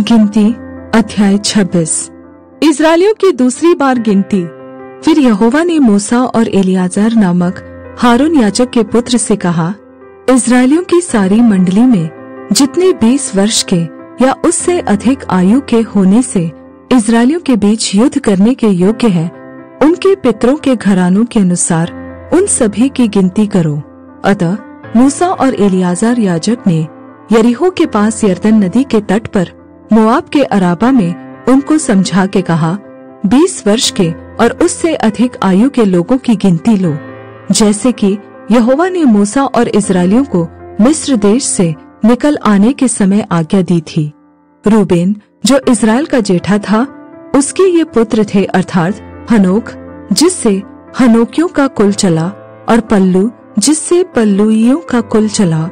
गिनती अध्याय 26। इस्राएलियों की दूसरी बार गिनती। फिर यहोवा ने मूसा और एलियाजर नामक हारून याजक के पुत्र से कहा, इस्राएलियों की सारी मंडली में जितने 20 वर्ष के या उससे अधिक आयु के होने से इस्राएलियों के बीच युद्ध करने के योग्य हैं, उनके पितरों के घरानों के अनुसार उन सभी की गिनती करो। अतः मूसा और एलियाजर याजक ने यरीहो के पास यरदन नदी के तट पर मोआब के अराबा में उनको समझा के कहा, 20 वर्ष के और उससे अधिक आयु के लोगों की गिनती लो, जैसे कि यहोवा ने मूसा और इस्राएलियों को मिस्र देश से निकल आने के समय आज्ञा दी थी। रूबेन जो इस्राएल का जेठा था, उसके ये पुत्र थे, अर्थात हनोक जिससे हनोकियों का कुल चला, और पल्लू जिससे पल्लूइयों का कुल चला,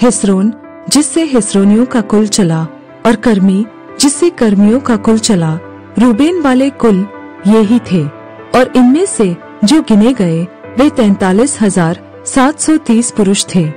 हिस्रोन जिससे हिस्रोनियों का कुल चला, और कर्मी जिससे कर्मियों का कुल चला। रूबेन वाले कुल ये ही थे, और इनमें से जो गिने गए वे 43,730 पुरुष थे।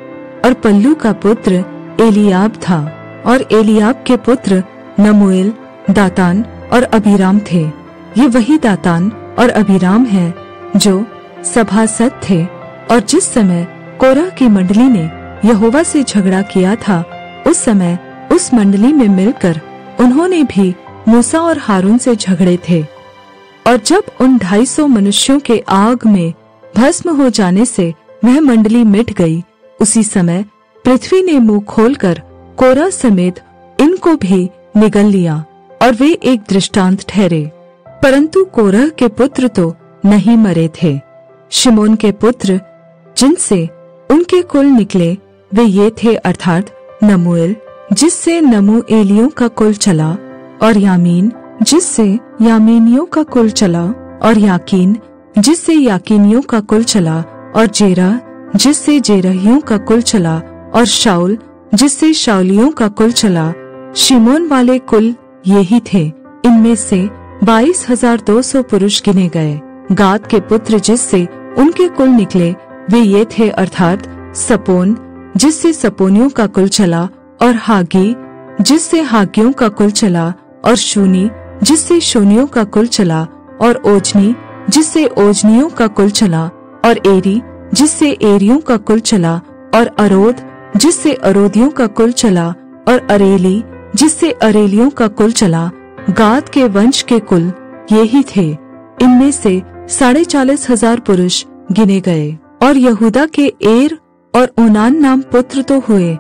और पल्लू का पुत्र एलियाब था, और एलियाब के पुत्र नमूएल, दातान और अबीराम थे। ये वही दातान और अबीराम हैं जो सभासद थे, और जिस समय कोरह की मंडली ने यहोवा से झगड़ा किया था, उस समय उस मंडली में मिलकर उन्होंने भी मूसा और हारून से झगड़े थे। और जब उन 250 मनुष्यों के आग में भस्म हो जाने से वह मंडली मिट गई, उसी समय पृथ्वी ने मुंह खोलकर कोरह समेत इनको भी निगल लिया, और वे एक दृष्टांत ठहरे। परंतु कोरह के पुत्र तो नहीं मरे थे। शिमोन के पुत्र जिनसे उनके कुल निकले वे ये थे, अर्थात नमूएल जिससे नमूएलियों का कुल चला, और यामीन जिससे यामीनियों का कुल चला, और याकीन जिससे याकीनियों का कुल चला, और जेरह जिससे जेरहियों का कुल चला, और शाऊल जिससे शाऊलियों का कुल चला। शिमोन वाले कुल ये ही थे। इनमें से 22,200 पुरुष गिने गए। गाद के पुत्र जिससे उनके कुल निकले वे ये थे, अर्थात सपोन जिससे सपोनियों का कुल चला, और हागी जिससे हागियों का कुल चला, और शूनी जिससे शूनियों का कुल चला, और ओजनी जिससे ओजनियों का कुल चला, और एरी जिससे एरियों का कुल चला, और अरोद जिससे अरोदियों का कुल चला, और अरेली जिससे अरेलियों का कुल चला। गाद के वंश के कुल ये ही थे। इनमें से 40,500 पुरुष गिने गए। और यहूदा के एर और ओनान नाम पुत्र तो हुए,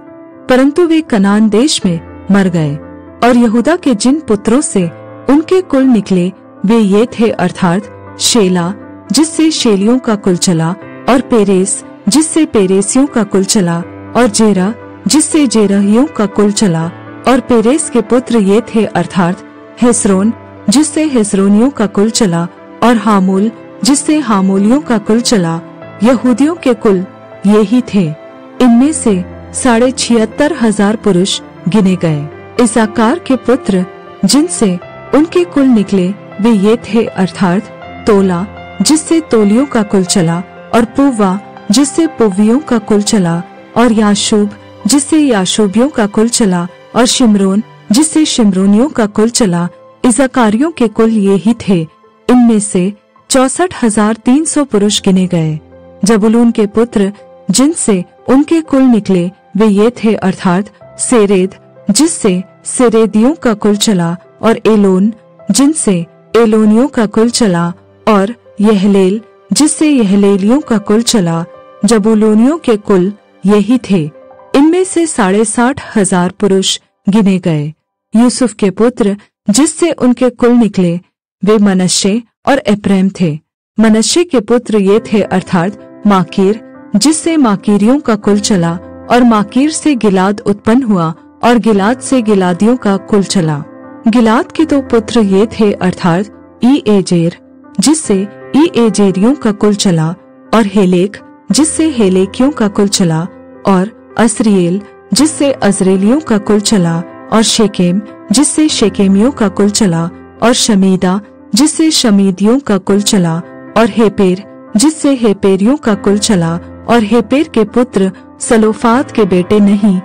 परंतु वे कनान देश में मर गए। और यहूदा के जिन पुत्रों से उनके कुल निकले वे ये थे, अर्थात शेला जिससे शेलियों का कुल चला, और पेरेस जिससे पेरेसियों का कुल चला, और जेरह जिससे जेरहियों का कुल चला। और पेरेस के पुत्र ये थे, अर्थात हेस्रोन जिससे हेस्रोनियों का कुल चला, और हामूल जिससे हामूलियों का कुल चला। यहूदियों के कुल ये ही थे। इनमें से 76,500 पुरुष गिने गए। इसाकार के पुत्र जिनसे उनके कुल निकले वे ये थे, अर्थात तोला जिससे तोलियों का कुल चला, और पुव्वा जिससे पुव्वियों का कुल चला, और याशूब जिससे याशूबियों का कुल चला, और शिमरोन जिससे शिमरोनियों का कुल चला। इसाकारियों के कुल ये ही थे। इनमें से 64,300 पुरुष गिने गए। जबूलून के पुत्र जिनसे उनके कुल निकले वे ये थे, अर्थात सेरेद जिससे सेरेदियों का कुल चला, और एलोन जिनसे एलोनियों का कुल चला, और यहलेल जिससे यहलेलियों का कुल चला। जबूलूनियों के कुल ये ही थे। इनमें से 60,500 पुरुष गिने गए। यूसुफ के पुत्र जिससे उनके कुल निकले वे मनश्शे और एप्रैम थे। मनश्शे के पुत्र ये थे, अर्थात माकीर जिससे माकीरियों का कुल चला, और माकीर से गिलाद उत्पन्न हुआ, और गिलाद से गिलादियों का कुल चला। गिलाद के 2 पुत्र ये थे, अर्थात ईएजेर जिससे ईएजेरियों का कुल चला, और हेलेक जिससे हेलेकियों का कुल चला, और अस्रिएल जिससे अजरेलियों का कुल चला, और शेकेम जिससे शेकेमियों का कुल चला, और शमीदा जिससे शमीदियों का कुल चला, और हेपेर जिससे हेपेरियों का कुल चला। और हेपेर के पुत्र सलोफाद के बेटे नहीं,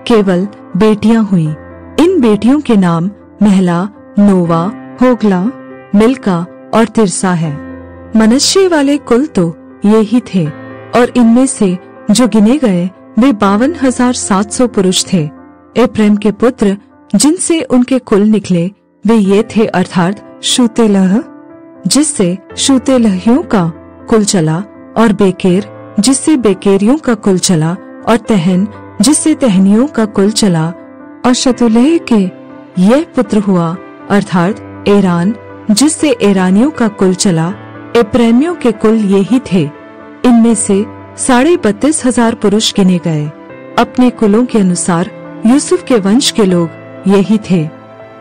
केवल बेटियां हुई। इन बेटियों के नाम महला, नोवा, होगला, मिल्का और तिरसा है। मनश्शे वाले कुल तो ये ही थे, और इनमें से जो गिने गए वे 52,700 पुरुष थे। एप्रैम के पुत्र जिनसे उनके कुल निकले वे ये थे, अर्थात शूतेलह जिससे शूतेलहियों का कुल चला, और बेकेर जिससे बेकेरियों का कुल चला, और तहन जिससे तहनियों का कुल चला। और शतुलेह के यह पुत्र हुआ, अर्थात एरान जिससे एरानियों का कुल चला। एप्रैमियों के कुल ये ही थे। इनमें से 32,500 पुरुष गिने गए। अपने कुलों के अनुसार यूसुफ के वंश के लोग यही थे।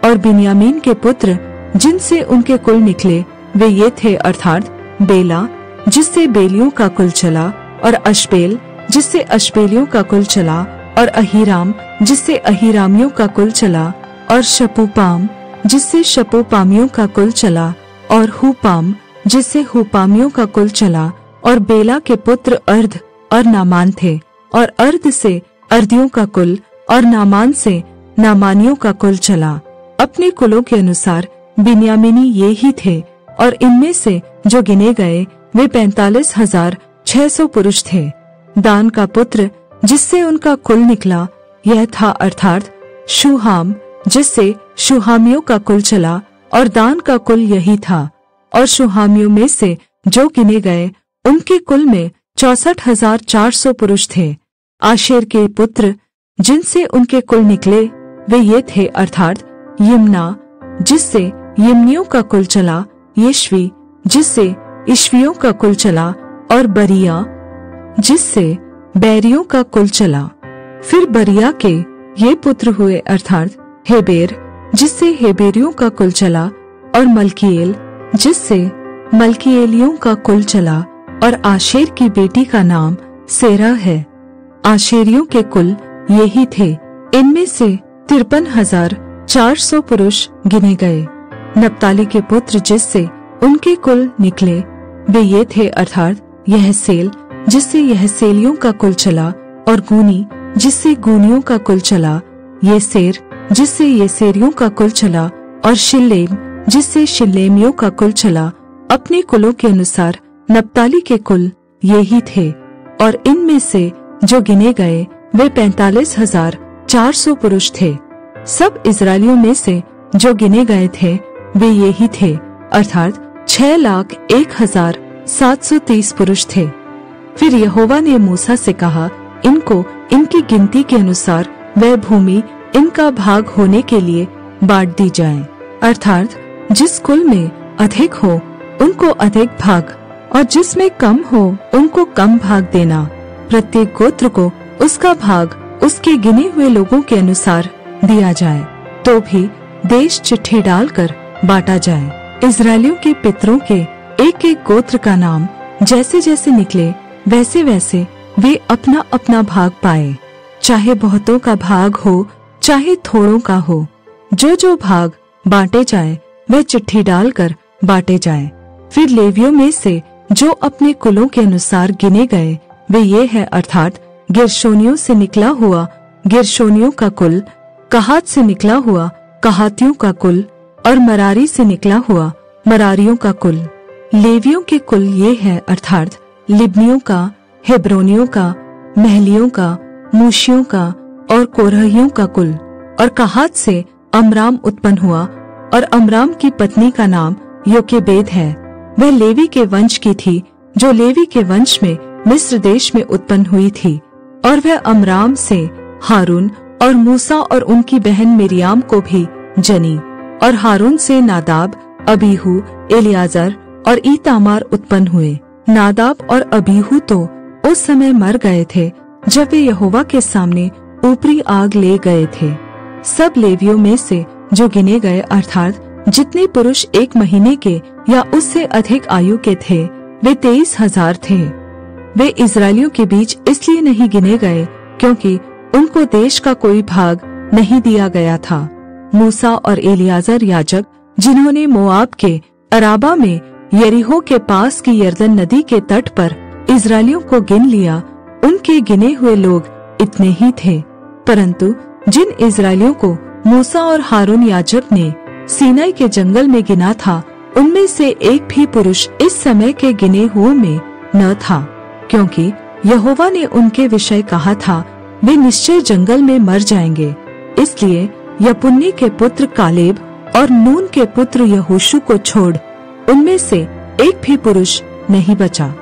और बिन्यामीन के पुत्र जिनसे उनके कुल निकले वे ये थे, अर्थात बेला जिससे बेलियों का कुल चला, और अशबेल जिससे अशबेलियों का कुल चला, और अहीराम जिससे अहीरामियों का कुल चला, और शपूपाम जिससे शपूपामियों का कुल चला, और हुपाम जिससे हुपामियों का कुल चला। और बेला के पुत्र अर्ध और नामान थे, और अर्ध से अर्दियों का कुल, और नामान से नामानियों का कुल चला। अपने कुलों के अनुसार बिन्यामीनी ये ही थे, और इनमें से जो गिने गए वे 45,600 पुरुष थे। दान का पुत्र जिससे उनका कुल निकला यह था, अर्थात शूहाम जिससे शूहामियों का कुल चला, और दान का कुल यही था। और शूहामियों में से जो गिने गए उनके कुल में 64,400 पुरुष थे। आशेर के पुत्र जिनसे उनके कुल निकले वे ये थे, अर्थात यिम्ना जिससे यिम्नियों का कुल चला, यिश्वी जिससे इश्वियों का कुल चला, और बरिया जिससे बैरियों का कुल चला। फिर बरिया के ये पुत्र हुए, अर्थात हेबेर जिससे हेबेरियों का कुल चला, और मल्कीएल जिससे मल्कीएलियों का कुल चला। और आशेर की बेटी का नाम सेरा है। आशेरियों के कुल ये ही थे। इनमें से 53,400 पुरुष गिने गए। नप्ताली के पुत्र जिससे उनके कुल निकले वे ये थे, अर्थात यहसेल जिससे यहसेलियों का कुल चला, और गूनी जिससे गूनियों का कुल चला, येसेर जिससे येसेरियों का कुल चला, और शिल्लेम जिससे शिल्लेमियों का कुल चला। अपने कुलों के अनुसार नप्ताली के कुल ये ही थे, और इनमें से जो गिने गए वे 45,400 पुरुष थे। सब इस्राएलियों में से जो गिने गए थे वे ये ही थे, अर्थात 6,01,730 पुरुष थे। फिर यहोवा ने मूसा से कहा, इनको इनकी गिनती के अनुसार वह भूमि इनका भाग होने के लिए बांट दी जाए, अर्थात जिस कुल में अधिक हो उनको अधिक भाग, और जिसमें कम हो उनको कम भाग देना। प्रत्येक गोत्र को उसका भाग उसके गिने हुए लोगों के अनुसार दिया जाए, तो भी देश चिट्ठी डालकर बांटा जाए। इस्राएलियों के पितरों के एक एक गोत्र का नाम जैसे जैसे निकले वैसे वैसे वे अपना अपना भाग पाए, चाहे बहुतों का भाग हो चाहे थोड़ों का हो। जो जो भाग बांटे जाए वह चिट्ठी डालकर बांटे जाए। फिर लेवियों में से जो अपने कुलों के अनुसार गिने गए वे ये है, अर्थात गिरशोनियों से निकला हुआ गिरशोनियों का कुल, कहात से निकला हुआ कहातियों का कुल, और मरारी से निकला हुआ मरारियों का कुल। लेवियों के कुल ये है, अर्थात लिब्नियों का, हेब्रोनियों का, महलियों का, मूशियों का और कोरहियों का कुल। और कहात से अमराम उत्पन्न हुआ, और अमराम की पत्नी का नाम योकेबेद है। वह लेवी के वंश की थी, जो लेवी के वंश में मिस्र देश में उत्पन्न हुई थी। और वह अमराम से हारून और मूसा और उनकी बहन मिरियाम को भी जनी। और हारून से नादाब, अबीहू, एलियाजर और ईतामार उत्पन्न हुए। नादाब और अबीहू तो उस समय मर गए थे जब वे यहोवा के सामने ऊपरी आग ले गए थे। सब लेवियों में से जो गिने गए, अर्थात जितने पुरुष 1 महीने के या उससे अधिक आयु के थे, वे 23,000 थे। वे इस्राएलियों के बीच इसलिए नहीं गिने गए क्योंकि उनको देश का कोई भाग नहीं दिया गया था। मूसा और एलियाजर याजक, जिन्होंने मोआब के अराबा में यरीहो के पास की यरदन नदी के तट पर इस्राएलियों को गिन लिया, उनके गिने हुए लोग इतने ही थे। परंतु जिन इस्राएलियों को मूसा और हारून याजक ने सीनाई के जंगल में गिना था, उनमें से एक भी पुरुष इस समय के गिने हुओं में न था, क्योंकि यहोवा ने उनके विषय कहा था, वे निश्चय जंगल में मर जाएंगे। इसलिए यपुन्ने के पुत्र कालेब और नून के पुत्र यहोशू को छोड़ उनमें से एक भी पुरुष नहीं बचा।